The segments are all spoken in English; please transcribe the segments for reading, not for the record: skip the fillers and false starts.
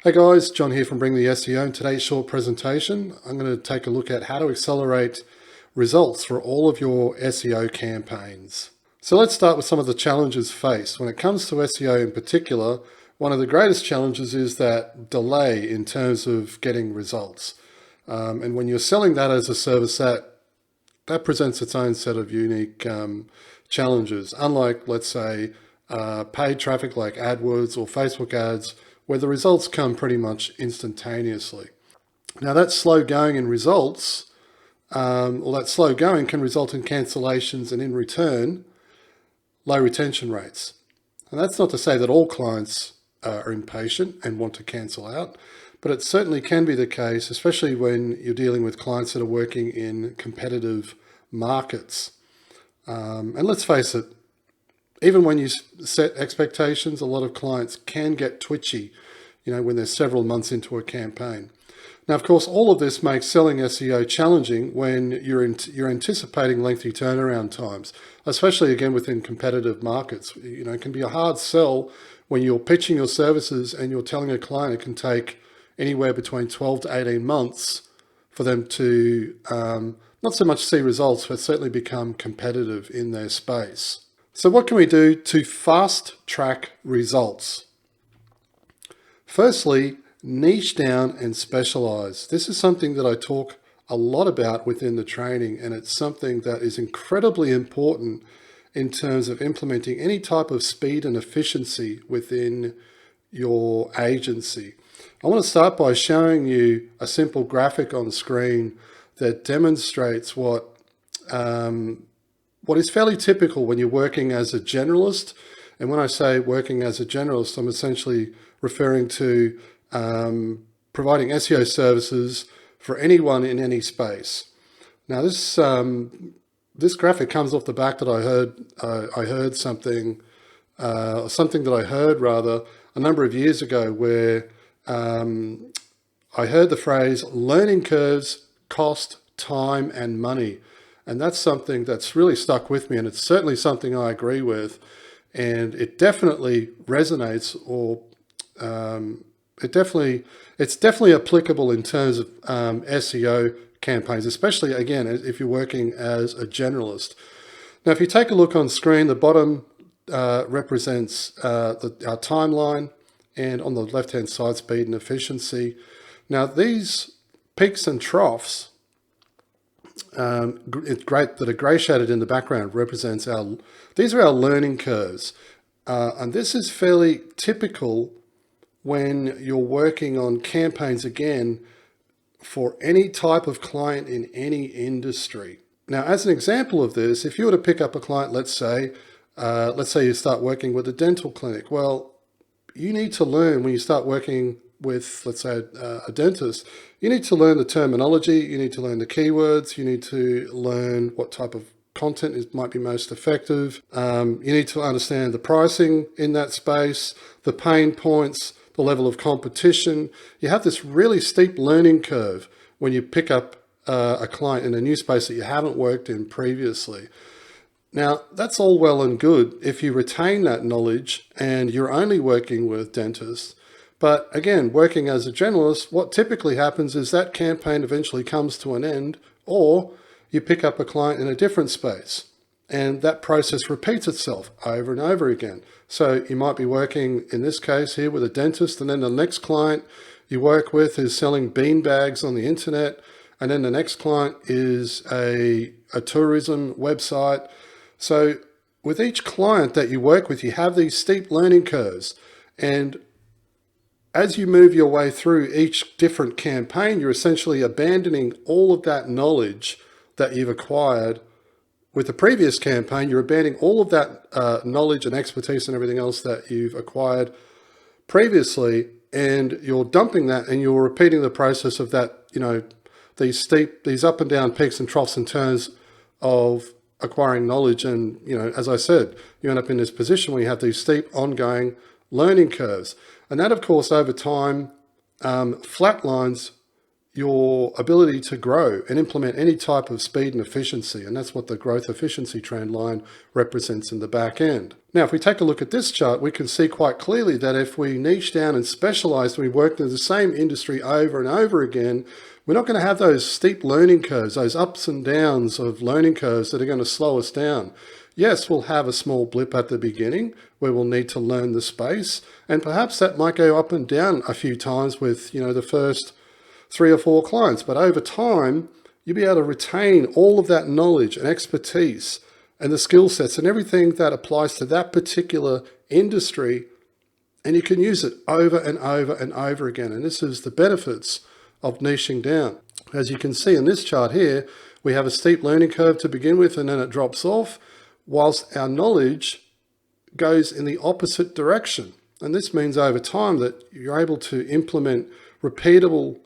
Hey guys, John here from Bring the SEO. In today's short presentation, I'm going to take a look at how to accelerate results for all of your SEO campaigns. So let's start with some of the challenges faced. When it comes to SEO in particular, one of the greatest challenges is that delay in terms of getting results. And when you're selling that as a service, that presents its own set of unique challenges. Unlike, let's say, paid traffic like AdWords or Facebook ads, where the results come pretty much instantaneously. Now that slow going in results, or that slow going can result in cancellations and in return, low retention rates. And that's not to say that all clients are impatient and want to cancel out, but it certainly can be the case, especially when you're dealing with clients that are working in competitive markets. And let's face it, even when you set expectations, a lot of clients can get twitchy, when they're several months into a campaign. Now, of course, all of this makes selling SEO challenging when you're anticipating lengthy turnaround times, especially again within competitive markets. It can be a hard sell when you're pitching your services and you're telling a client it can take anywhere between 12 to 18 months for them to not so much see results, but certainly become competitive in their space. So what can we do to fast track results? Firstly, niche down and specialize. This is something that I talk a lot about within the training, and it's something that is incredibly important in terms of implementing any type of speed and efficiency within your agency. I want to start by showing you a simple graphic on the screen that demonstrates what is fairly typical when you're working as a generalist. And when I say working as a generalist, I'm essentially referring to providing SEO services for anyone in any space. Now, this graphic comes off the back that I heard something that I heard rather a number of years ago, where I heard the phrase "learning curves cost time and money." And that's something that's really stuck with me, and it's certainly something I agree with, and it definitely resonates, or it's definitely applicable in terms of SEO campaigns, especially again if you're working as a generalist. Now, if you take a look on screen, the bottom represents our timeline, and on the left-hand side, speed and efficiency. Now, these peaks and troughs, it's great that are gray shaded in the background, represents these are our learning curves. And this is fairly typical when you're working on campaigns, again, for any type of client in any industry. Now, as an example of this, if you were to pick up a client, let's say you start working with a dental clinic. Well, you need to learn when you start working with, let's say, a dentist, you need to learn the terminology, you need to learn the keywords, you need to learn what type of content might be most effective. You need to understand the pricing in that space, the pain points, the level of competition. You have this really steep learning curve when you pick up a client in a new space that you haven't worked in previously. Now, that's all well and good if you retain that knowledge and you're only working with dentists. But again, working as a generalist, what typically happens is that campaign eventually comes to an end, or you pick up a client in a different space, and that process repeats itself over and over again. So you might be working, in this case here, with a dentist, and then the next client you work with is selling bean bags on the internet, and then the next client is a tourism website. So with each client that you work with, you have these steep learning curves, and as you move your way through each different campaign, you're essentially abandoning all of that knowledge that you've acquired with the previous campaign. You're abandoning all of that knowledge and expertise and everything else that you've acquired previously, and you're dumping that, and you're repeating the process of that, these up and down peaks and troughs in terms of acquiring knowledge. And, as I said, you end up in this position where you have these steep ongoing learning curves. And that, of course, over time, flatlines your ability to grow and implement any type of speed and efficiency. And that's what the growth efficiency trend line represents in the back end. Now, if we take a look at this chart, we can see quite clearly that if we niche down and specialize, we work in the same industry over and over again, we're not going to have those steep learning curves, those ups and downs of learning curves that are going to slow us down. Yes, we'll have a small blip at the beginning where we'll need to learn the space, and perhaps that might go up and down a few times with, the first 3 or 4 clients, but over time, you'll be able to retain all of that knowledge and expertise and the skill sets and everything that applies to that particular industry, and you can use it over and over and over again. And this is the benefits of niching down. As you can see in this chart here, we have a steep learning curve to begin with, and then it drops off, whilst our knowledge goes in the opposite direction. And this means over time that you're able to implement repeatable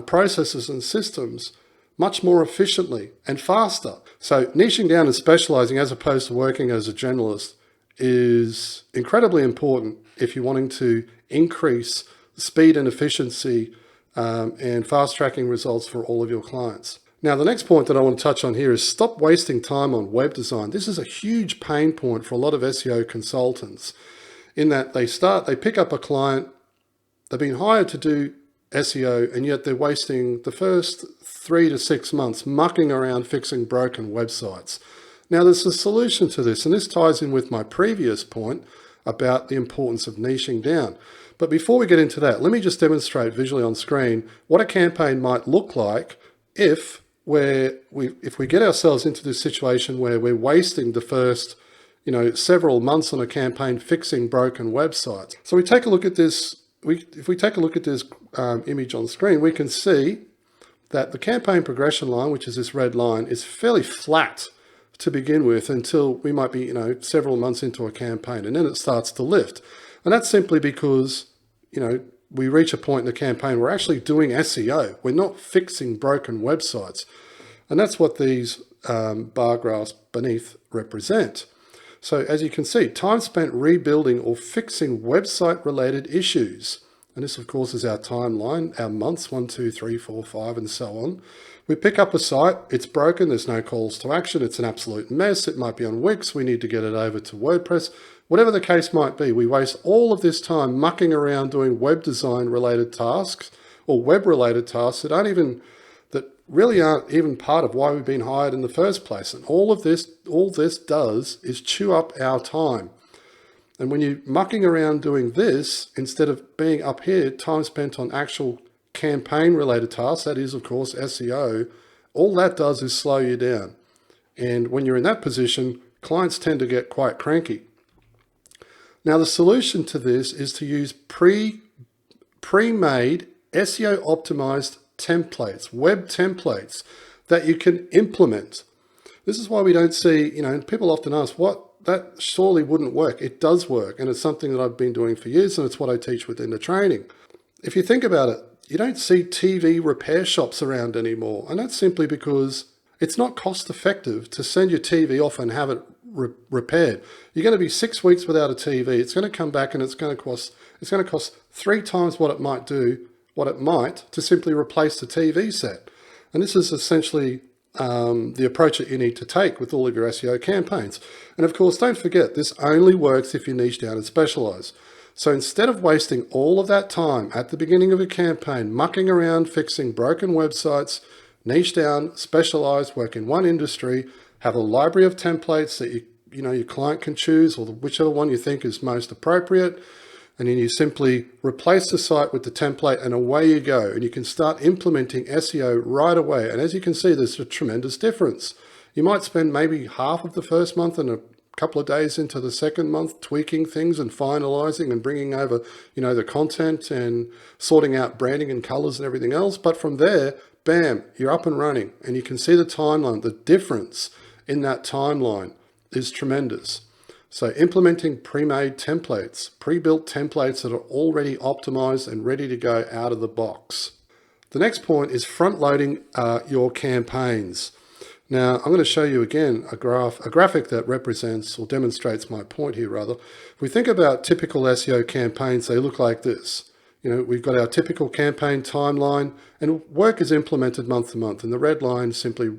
processes and systems much more efficiently and faster. So niching down and specializing as opposed to working as a generalist is incredibly important if you're wanting to increase the speed and efficiency and fast tracking results for all of your clients. Now, the next point that I want to touch on here is stop wasting time on web design. This is a huge pain point for a lot of SEO consultants in that they pick up a client, they've been hired to do SEO, and yet they're wasting the first 3 to 6 months mucking around fixing broken websites. Now, there's a solution to this, and this ties in with my previous point about the importance of niching down. But before we get into that, let me just demonstrate visually on screen what a campaign might look like if we get ourselves into this situation where we're wasting the first several months on a campaign fixing broken websites. So we take a look at this. If we take a look at this image on screen, we can see that the campaign progression line, which is this red line, is fairly flat to begin with until we might be, several months into a campaign, and then it starts to lift. And that's simply because, we reach a point in the campaign, we're actually doing SEO. We're not fixing broken websites. And that's what these bar graphs beneath represent. So as you can see, time spent rebuilding or fixing website-related issues. And this, of course, is our timeline, our months, 1, 2, 3, 4, 5, and so on. We pick up a site, it's broken, there's no calls to action, it's an absolute mess, it might be on Wix, we need to get it over to WordPress. Whatever the case might be, we waste all of this time mucking around doing web design-related tasks or web-related tasks that really aren't even part of why we've been hired in the first place. And all this does is chew up our time. And when you're mucking around doing this, instead of being up here, time spent on actual campaign-related tasks, that is, of course, SEO, all that does is slow you down. And when you're in that position, clients tend to get quite cranky. Now, the solution to this is to use pre-made SEO-optimized templates, web templates that you can implement. This is why we don't see, people often ask, that surely wouldn't work. It does work, and it's something that I've been doing for years, and it's what I teach within the training. If you think about it, you don't see TV repair shops around anymore, and that's simply because it's not cost effective to send your TV off and have it repaired. You're going to be 6 weeks without a TV. It's going to come back and it's going to cost 3 times what it might to simply replace the TV set. And this is essentially the approach that you need to take with all of your SEO campaigns. And of course, don't forget, this only works if you niche down and specialize. So instead of wasting all of that time at the beginning of a campaign, mucking around, fixing broken websites, niche down, specialize, work in one industry, have a library of templates that your client can choose, or whichever one you think is most appropriate. And then you simply replace the site with the template and away you go. And you can start implementing SEO right away. And as you can see, there's a tremendous difference. You might spend maybe half of the first month and a couple of days into the second month tweaking things and finalizing and bringing over, the content and sorting out branding and colors and everything else. But from there, bam, you're up and running. And you can see the timeline. The difference in that timeline is tremendous. So implementing pre-made templates, pre-built templates that are already optimized and ready to go out of the box. The next point is front-loading your campaigns. Now, I'm going to show you again a graphic that represents or demonstrates my point here rather. If we think about typical SEO campaigns, they look like this. We've got our typical campaign timeline, and work is implemented month to month, and the red line simply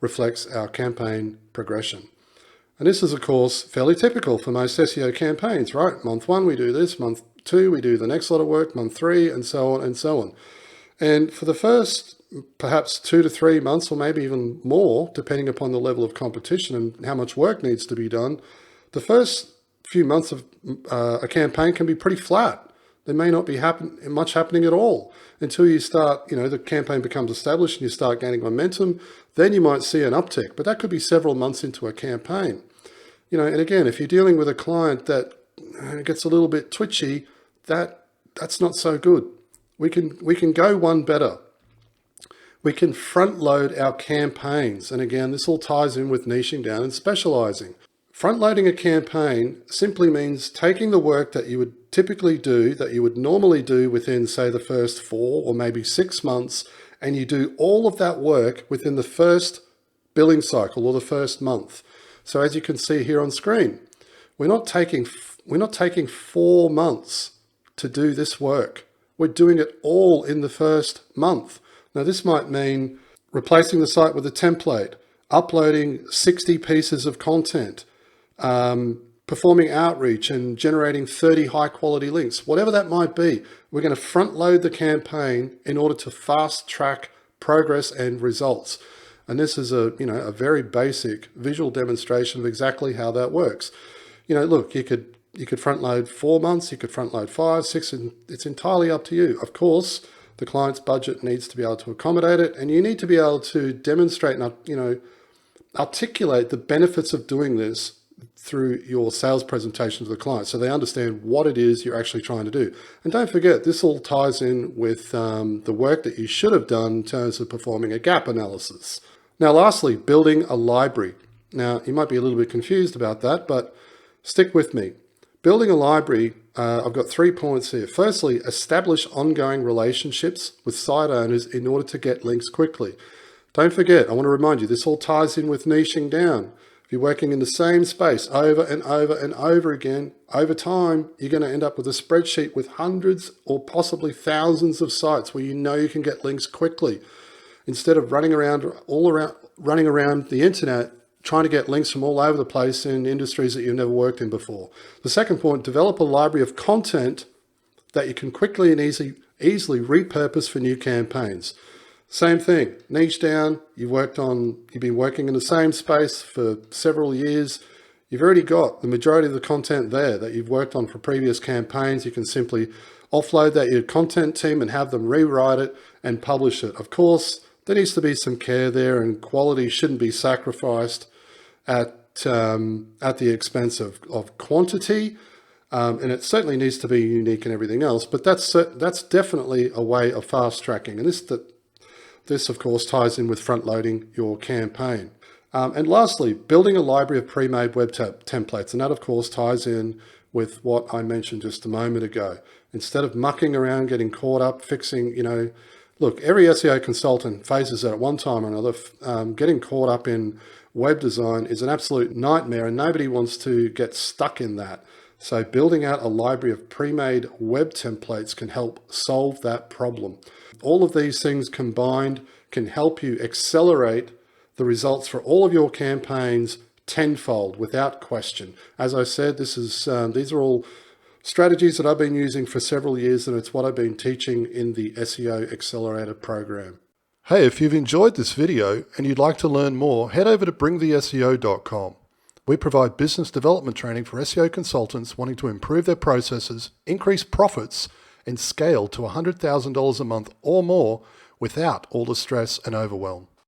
reflects our campaign progression. And this is, of course, fairly typical for most SEO campaigns, right? Month 1, we do this. Month 2, we do the next lot of work. Month 3, and so on and so on. And for the first perhaps 2 to 3 months, or maybe even more, depending upon the level of competition and how much work needs to be done, the first few months of a campaign can be pretty flat. There may not be much happening at all until you start, the campaign becomes established and you start gaining momentum. Then you might see an uptick, but that could be several months into a campaign. And again, if you're dealing with a client that gets a little bit twitchy, that's not so good. We can go one better. We can front load our campaigns. And again, this all ties in with niching down and specializing. Front loading a campaign simply means taking the work that you would typically do, that you would normally do within, say, the first 4 or maybe 6 months, and you do all of that work within the first billing cycle or the first month. So as you can see here on screen, we're not taking 4 months to do this work. We're doing it all in the first month. Now this might mean replacing the site with a template, uploading 60 pieces of content, performing outreach and generating 30 high quality links, whatever that might be. We're going to front load the campaign in order to fast track progress and results. And this is a very basic visual demonstration of exactly how that works. Look, you could front load 4 months, you could front load 5, 6, and it's entirely up to you. Of course, the client's budget needs to be able to accommodate it, and you need to be able to demonstrate and articulate the benefits of doing this through your sales presentation to the client so they understand what it is you're actually trying to do. And don't forget, this all ties in with the work that you should have done in terms of performing a gap analysis. Now, lastly, building a library. Now, you might be a little bit confused about that, but stick with me. Building a library, I've got 3 points here. Firstly, establish ongoing relationships with site owners in order to get links quickly. Don't forget, I want to remind you, this all ties in with niching down. If you're working in the same space over and over and over again, over time, you're going to end up with a spreadsheet with hundreds or possibly thousands of sites where you can get links quickly. Instead of running around the internet, trying to get links from all over the place in industries that you've never worked in before. The second point, develop a library of content that you can quickly and easily repurpose for new campaigns. Same thing, niche down, you've been working in the same space for several years. You've already got the majority of the content there that you've worked on for previous campaigns. You can simply offload that to your content team and have them rewrite it and publish it. Of course, there needs to be some care there, and quality shouldn't be sacrificed at the expense of quantity. And it certainly needs to be unique and everything else, but that's definitely a way of fast tracking. And this, of course, ties in with front loading your campaign. And lastly, building a library of pre-made web templates. And that, of course, ties in with what I mentioned just a moment ago. Instead of mucking around, getting caught up, fixing, look, every SEO consultant faces that at one time or another. Getting caught up in web design is an absolute nightmare, and nobody wants to get stuck in that. So building out a library of pre-made web templates can help solve that problem. All of these things combined can help you accelerate the results for all of your campaigns tenfold without question. As I said, these are all strategies that I've been using for several years, and it's what I've been teaching in the SEO Accelerator program. Hey, if you've enjoyed this video and you'd like to learn more, head over to bringtheseo.com. We provide business development training for SEO consultants wanting to improve their processes, increase profits, and scale to $100,000 a month or more without all the stress and overwhelm.